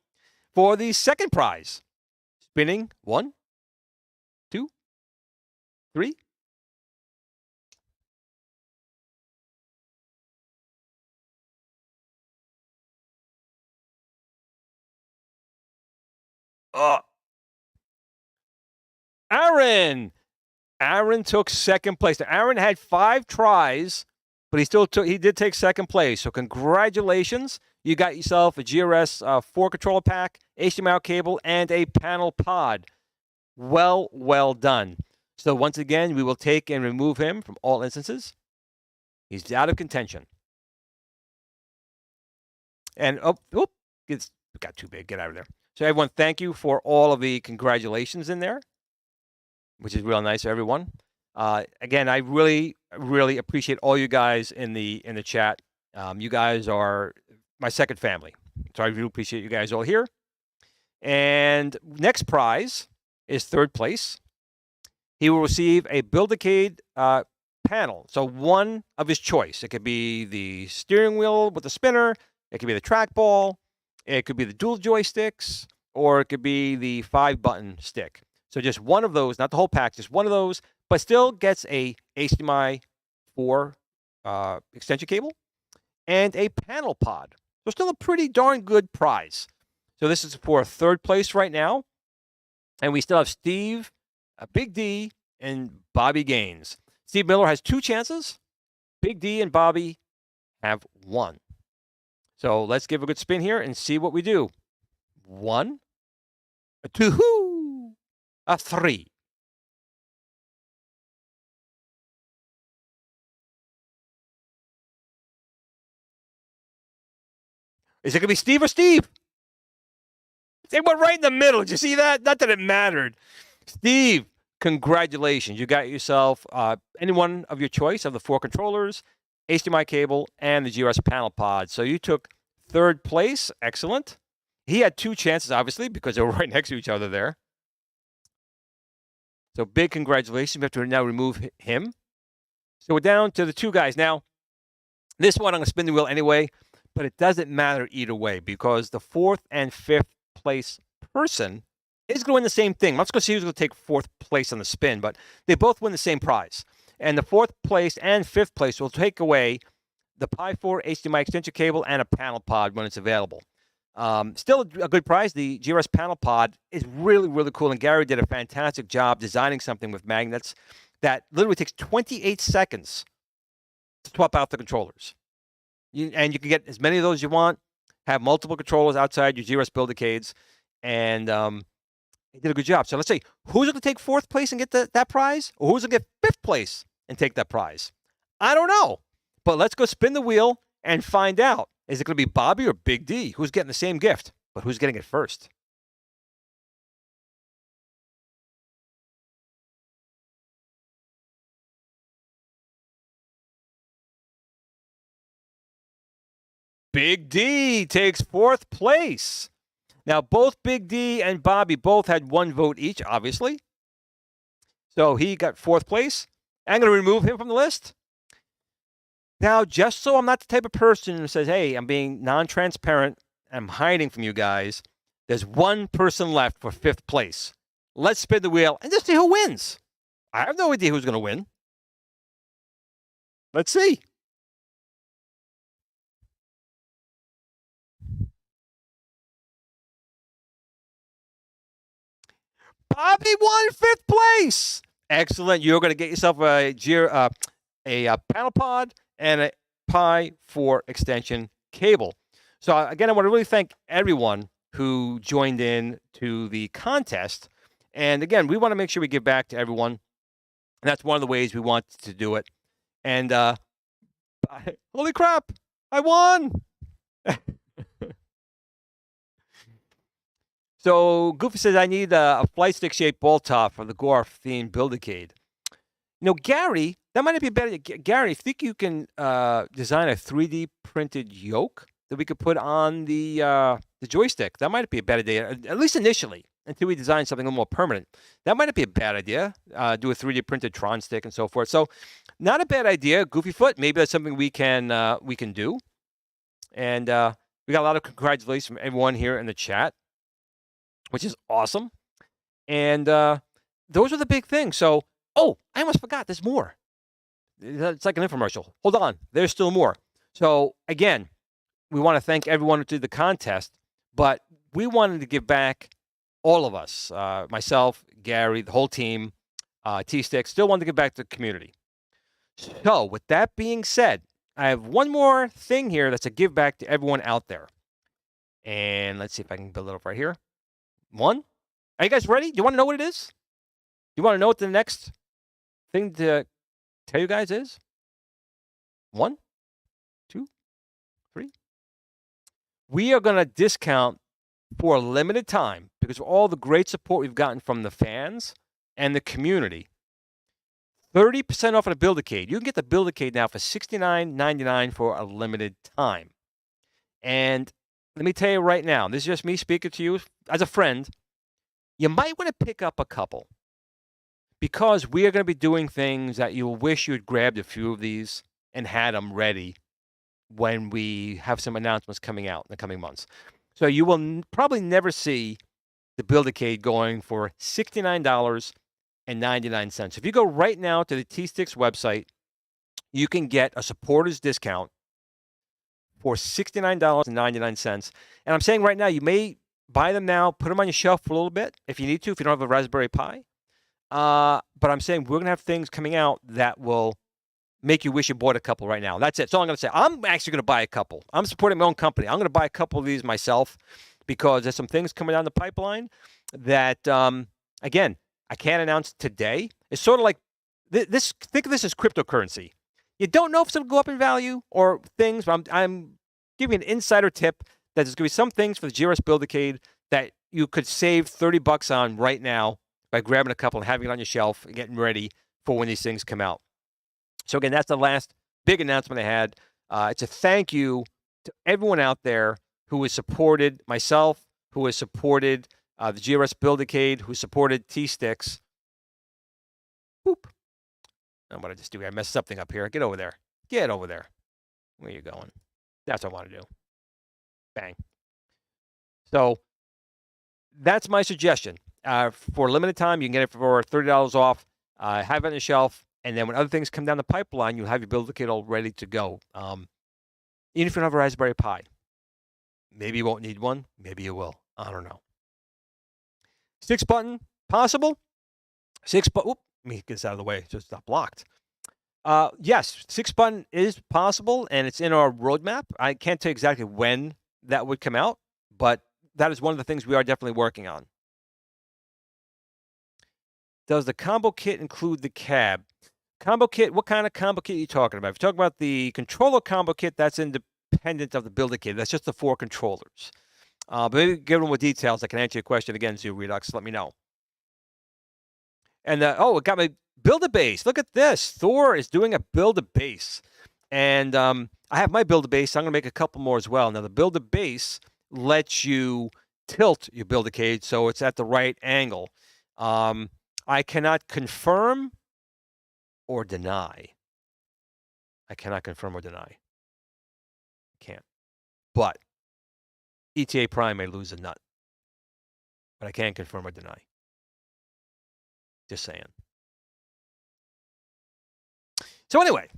Speaker 1: For the second prize, spinning 1, 2, 3. Aaron took second place. Now, Aaron had 5 tries, but he did take second place. So congratulations. You got yourself a GRS 4 controller pack, HDMI out cable, and a panel pod. Well done. So once again, we will take and remove him from all instances. He's out of contention. And it got too big. Get out of there. So everyone, thank you for all of the congratulations in there, which is real nice of everyone. Again, I really appreciate all you guys in the chat. You guys are my second family. So I really appreciate you guys all here. And next prize is third place. He will receive a Build-A-Cade panel. So one of his choice. It could be the steering wheel with the spinner. It could be the trackball. It could be the dual joysticks. Or it could be the 5-button stick. So just one of those, not the whole pack, just one of those, but still gets a HDMI 4 extension cable, and a panel pod. So still a pretty darn good prize. So this is for third place right now. And we still have Steve, Big D, and Bobby Gaines. Steve Miller has 2 chances. Big D and Bobby have 1. So let's give a good spin here and see what we do. 1, a 2, a 3. Is it going to be Steve or Steve? They went right in the middle. Did you see that? Not that it mattered. Steve, congratulations. You got yourself any one of your choice of the 4 controllers, HDMI cable, and the GRS panel pod. So you took third place. Excellent. He had 2 chances, obviously, because they were right next to each other there. So big congratulations. We have to now remove him. So we're down to the 2 guys. Now, this one I'm going to spin the wheel anyway, but it doesn't matter either way because the 4th and 5th place person is going to win the same thing. Let's go see who's going to take 4th place on the spin, but they both win the same prize. And the 4th place and 5th place will take away the Pi 4 HDMI extension cable and a panel pod when it's available. Still a good prize. The GRS panel pod is really, really cool, and Gary did a fantastic job designing something with magnets that literally takes 28 seconds to swap out the controllers. And you can get as many of those as you want, have multiple controllers outside your GRS Build-A-Cades, and he did a good job. So let's see, who's going to take 4th place and get that prize, or who's going to get 5th place and take that prize? I don't know, but let's go spin the wheel and find out. Is it going to be Bobby or Big D? Who's getting the same gift, but who's getting it first? Big D takes 4th place. Now, both Big D and Bobby both had 1 vote each, obviously. So he got 4th place. I'm going to remove him from the list. Now, just so I'm not the type of person who says, hey, I'm being non-transparent, I'm hiding from you guys, there's 1 person left for 5th place. Let's spin the wheel and just see who wins. I have no idea who's going to win. Let's see. Bobby won 5th place. Excellent. You're going to get yourself a panel pod and a Pi 4 extension cable. So again, I want to really thank everyone who joined in to the contest. And again, we want to make sure we give back to everyone. And that's one of the ways we want to do it. And holy crap, I won. So Goofy says, I need a flight stick shaped ball top for the Gorf themed Buildicade. You know, Gary, that might be better. Gary, I think you can design a 3D printed yoke that we could put on the joystick. That might be a bad idea, at least initially, until we design something a little more permanent. That might not be a bad idea. Do a 3D printed Tron stick and so forth. So, not a bad idea. Goofy Foot, maybe that's something we can do. And we got a lot of congratulations from everyone here in the chat, which is awesome. And those are the big things. So, oh, I almost forgot. There's more. It's like an infomercial. Hold on. There's still more. So, again, we want to thank everyone who did the contest, but we wanted to give back, all of us, myself, Gary, the whole team, T-Stick, still wanted to give back to the community. So, with that being said, I have one more thing here that's a give back to everyone out there. And let's see if I can build it up right here. 1. Are you guys ready? Do you want to know what it is? Do you want to know what the next thing to tell you guys is? 1, 2, 3. We are going to discount for a limited time, because of all the great support we've gotten from the fans and the community, 30% off of the Buildicade. You can get the Buildicade now for $69.99 for a limited time. And let me tell you right now, this is just me speaking to you as a friend. You might want to pick up a couple, because we are going to be doing things that you'll wish you had grabbed a few of these and had them ready when we have some announcements coming out in the coming months. So you will probably never see the Buildicade going for $69.99. If you go right now to the T-Sticks website, you can get a supporter's discount for $69.99. And I'm saying right now, you may buy them now, put them on your shelf for a little bit if you need to, if you don't have a Raspberry Pi. But I'm saying we're going to have things coming out that will make you wish you bought a couple right now. That's it. That's all I'm going to say. I'm actually going to buy a couple. I'm supporting my own company. I'm going to buy a couple of these myself because there's some things coming down the pipeline that, again, I can't announce today. It's sort of like this. Think of this as cryptocurrency. You don't know if it's going to go up in value or things, but I'm giving you an insider tip that there's going to be some things for the GRS Build-A-Cade that you could save $30 on right now by grabbing a couple and having it on your shelf and getting ready for when these things come out. So again, that's the last big announcement I had. It's a thank you to everyone out there who has supported myself, who has supported the GRS Build-A-Cade, who supported T-Sticks. Boop. And what I just do here, I messed something up here. Get over there. Get over there. Where you going? That's what I want to do. Bang. So that's my suggestion. For a limited time, you can get it for $30 off. Have it on the shelf. And then when other things come down the pipeline, you'll have your Build-A-Cade all ready to go. Even if you don't have a Raspberry Pi. Maybe you won't need one. Maybe you will. I don't know. 6-button, possible? 6-button. Let me get this out of the way. Just not blocked. Yes, 6-button is possible, and it's in our roadmap. I can't tell you exactly when that would come out, but that is one of the things we are definitely working on. Does the combo kit include the cab? Combo kit, what kind of combo kit are you talking about? If you're talking about the controller combo kit, that's independent of the Build-A-Cade. That's just the 4 controllers. But maybe give them more details. I can answer your question again, Zoo Redux. Let me know. And, it got my Build-A-Base. Look at this. Thor is doing a Build-A-Base. And I have my Build-A-Base. I'm going to make a couple more as well. Now, the Build-A-Base lets you tilt your Build-A-Cade so it's at the right angle. I cannot confirm or deny. I cannot confirm or deny. I can't. But ETA Prime may lose a nut. But I can't confirm or deny. Just saying. So anyway,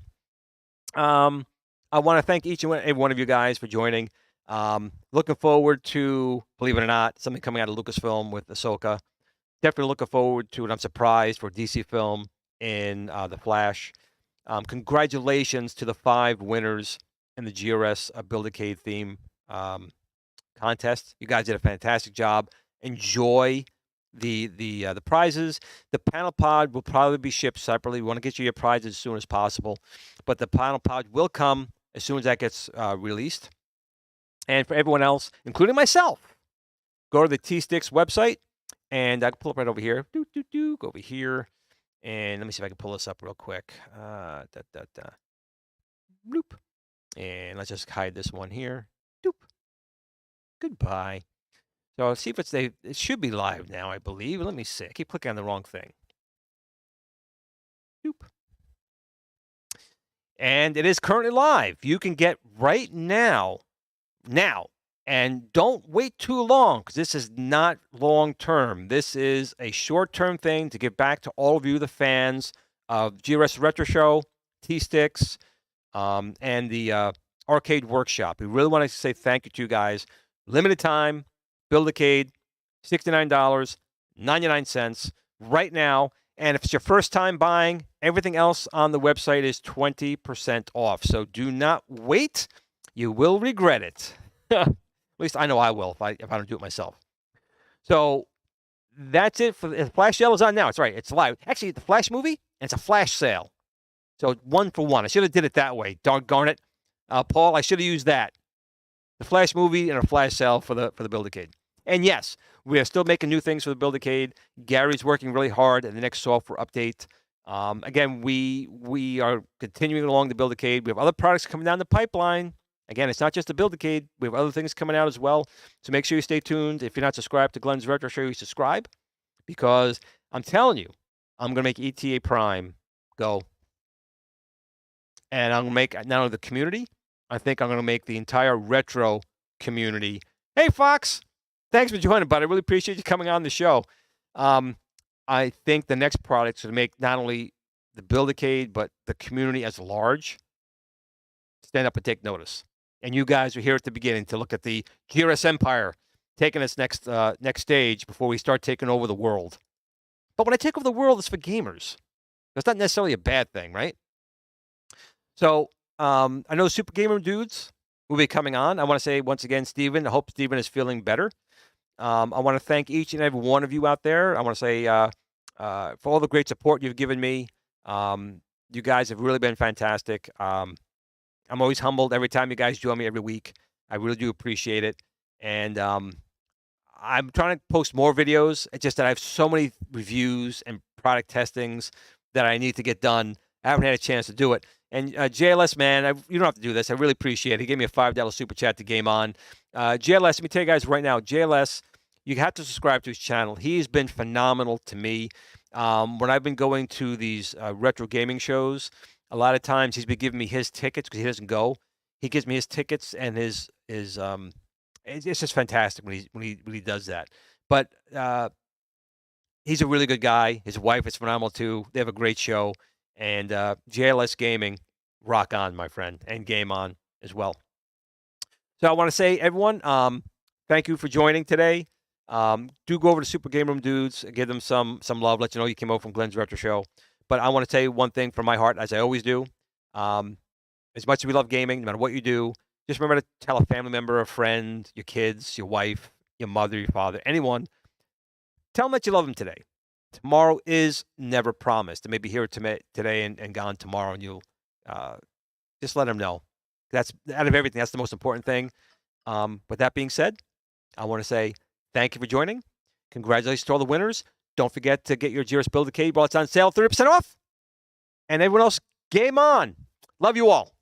Speaker 1: I want to thank each and every one of you guys for joining. Looking forward to, believe it or not, something coming out of Lucasfilm with Ahsoka. Definitely looking forward to it. I'm surprised for DC Film in The Flash. Congratulations to the 5 winners in the GRS Build-A-Cade Theme contest. You guys did a fantastic job. Enjoy the prizes. The panel pod will probably be shipped separately. We want to get you your prizes as soon as possible, but the panel pod will come as soon as that gets released. And for everyone else, including myself, go to the T-Sticks website, and I can pull up right over here. Go over here, and let me see if I can pull this up real quick. Bloop. And let's just hide this one here. Doop. Goodbye. So let's see if it should be live now, I believe. Let me see. I keep clicking on the wrong thing. Doop. And it is currently live. You can get right now. And don't wait too long, because this is not long-term. This is a short-term thing to give back to all of you, the fans of GRS Retro Show, T-Sticks, and the Arcade Workshop. We really want to say thank you to you guys. Limited time. Build-A-Cade, $69.99 right now. And if it's your first time buying, everything else on the website is 20% off. So do not wait. You will regret it. At least I know I will if I don't do it myself. So that's it for the Flash sale is on now. It's right. It's live. Actually, the Flash movie, and it's a Flash sale. So 1 for 1. I should have did it that way. Doggone it. Paul, I should have used that. The Flash movie and a Flash sale for the Build-A-Cade. And yes, we are still making new things for the Build-A-Cade. Gary's working really hard at the next software update. Again, we are continuing along the Build-A-Cade. We have other products coming down the pipeline. Again, it's not just the Build-A-Cade. We have other things coming out as well. So make sure you stay tuned. If you're not subscribed to Glenn's Retro Show, you subscribe. Because I'm telling you, I'm going to make ETA Prime go. And I'm going to make not only the community, I think I'm going to make the entire retro community. Hey, Fox. Thanks for joining, bud. I really appreciate you coming on the show. I think the next product is to make not only the Buildicade, but the community as large, stand up and take notice. And you guys are here at the beginning to look at the GRS Empire taking its next stage before we start taking over the world. But when I take over the world, it's for gamers. That's not necessarily a bad thing, right? So I know Super Gamer Dudes will be coming on. I want to say once again, Steven, I hope Steven is feeling better. I want to thank each and every one of you out there. I want to say for all the great support you've given me. You guys have really been fantastic. I'm always humbled every time you guys join me every week. I really do appreciate it. And I'm trying to post more videos. It's just that I have so many reviews and product testings that I need to get done. I haven't had a chance to do it. And JLS, man, you don't have to do this. I really appreciate it. He gave me a $5 super chat to game on. JLS, let me tell you guys right now, JLS, you have to subscribe to his channel. He's been phenomenal to me. When I've been going to these retro gaming shows, a lot of times he's been giving me his tickets because he doesn't go. He gives me his tickets and his it's just fantastic when he does that. But he's a really good guy. His wife is phenomenal too. They have a great show. And JLS Gaming, rock on, my friend, and game on as well. So I want to say, everyone, thank you for joining today. Do go over to Super Game Room Dudes, give them some love, let you know you came over from Glenn's Retro Show. But I want to tell you one thing from my heart, as I always do. As much as we love gaming, no matter what you do, just remember to tell a family member, a friend, your kids, your wife, your mother, your father, anyone. Tell them that you love them today. Tomorrow is never promised. It may be here today and gone tomorrow, and you'll just let them know. That's out of everything. That's the most important thing. With that being said, I want to say thank you for joining. Congratulations to all the winners. Don't forget to get your GRS Build-A-Cade while it's on sale, 30% off. And everyone else, game on. Love you all.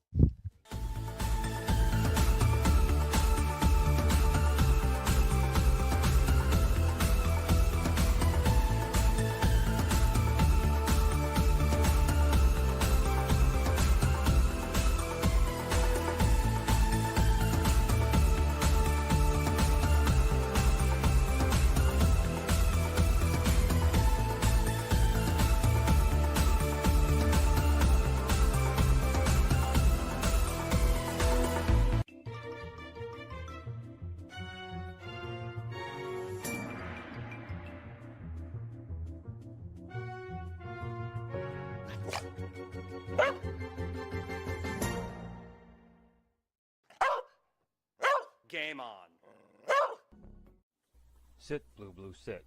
Speaker 1: Game on. Sit, Blue, sit.